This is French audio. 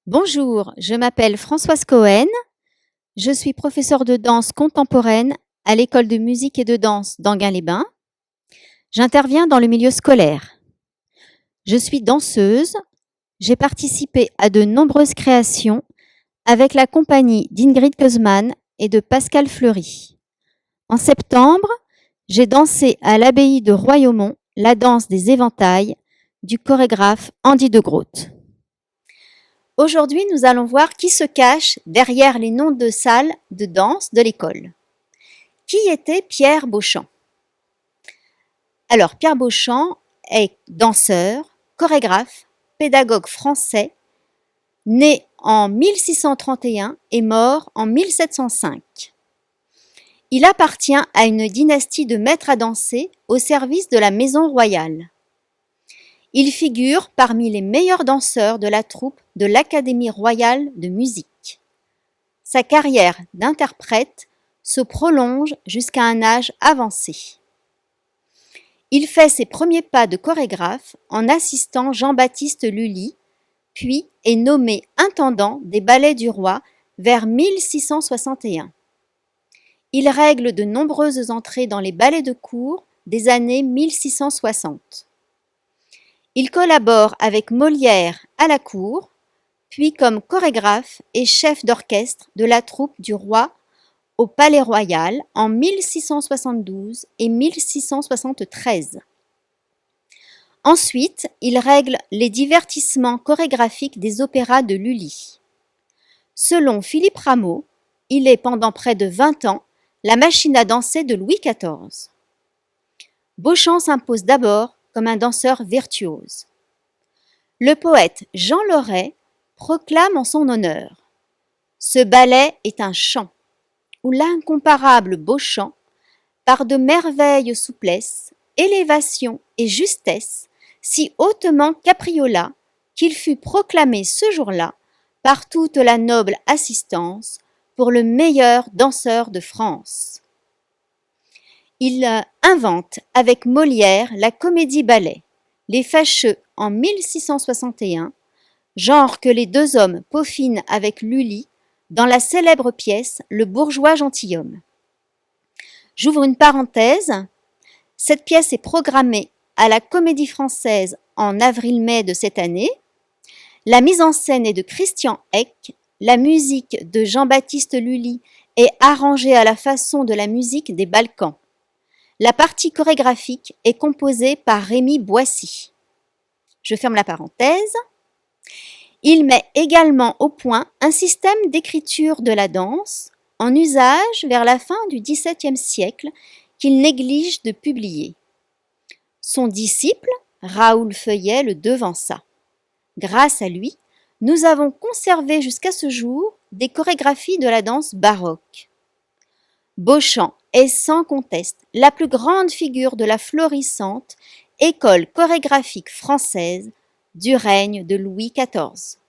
Bonjour, je m'appelle Françoise Cohen. Je suis professeure de danse contemporaine à l'école de musique et de danse d'Enghien-les-Bains. J'interviens dans le milieu scolaire. Je suis danseuse. J'ai participé à de nombreuses créations avec la compagnie d'Ingrid Keuzmann et de Pascal Fleury. En septembre, j'ai dansé à l'abbaye de Royaumont la danse des éventails du chorégraphe Andy de Groot. Aujourd'hui, nous allons voir qui se cache derrière les noms de salles de danse de l'école. Qui était Pierre Beauchamp? Alors, Pierre Beauchamp est danseur, chorégraphe, pédagogue français, né en 1631 et mort en 1705. Il appartient à une dynastie de maîtres à danser au service de la maison royale. Il figure parmi les meilleurs danseurs de la troupe de l'Académie royale de musique. Sa carrière d'interprète se prolonge jusqu'à un âge avancé. Il fait ses premiers pas de chorégraphe en assistant Jean-Baptiste Lully, puis est nommé intendant des ballets du roi vers 1661. Il règle de nombreuses entrées dans les ballets de cour des années 1660. Il collabore avec Molière à la cour, puis comme chorégraphe et chef d'orchestre de la troupe du roi au Palais Royal en 1672 et 1673. Ensuite, il règle les divertissements chorégraphiques des opéras de Lully. Selon Philippe Rameau, il est pendant près de 20 ans la machine à danser de Louis XIV. Beauchamp s'impose d'abord comme un danseur virtuose. Le poète Jean Loret proclame en son honneur: « Ce ballet est un chant, où l'incomparable Beauchamp, par de merveilles souplesse, élévation et justesse, si hautement capriola, qu'il fut proclamé ce jour-là, par toute la noble assistance, pour le meilleur danseur de France. » Il invente avec Molière la comédie-ballet, Les Fâcheux en 1661, genre que les deux hommes peaufinent avec Lully dans la célèbre pièce Le bourgeois gentilhomme. J'ouvre une parenthèse, cette pièce est programmée à la Comédie Française en avril-mai de cette année. La mise en scène est de Christian Eck, la musique de Jean-Baptiste Lully est arrangée à la façon de la musique des Balkans. La partie chorégraphique est composée par Rémy Boissy. Je ferme la parenthèse. Il met également au point un système d'écriture de la danse, en usage vers la fin du XVIIe siècle, qu'il néglige de publier. Son disciple, Raoul Feuillet, le devança. Grâce à lui, nous avons conservé jusqu'à ce jour des chorégraphies de la danse baroque. Beauchamp est sans conteste la plus grande figure de la florissante école chorégraphique française du règne de Louis XIV.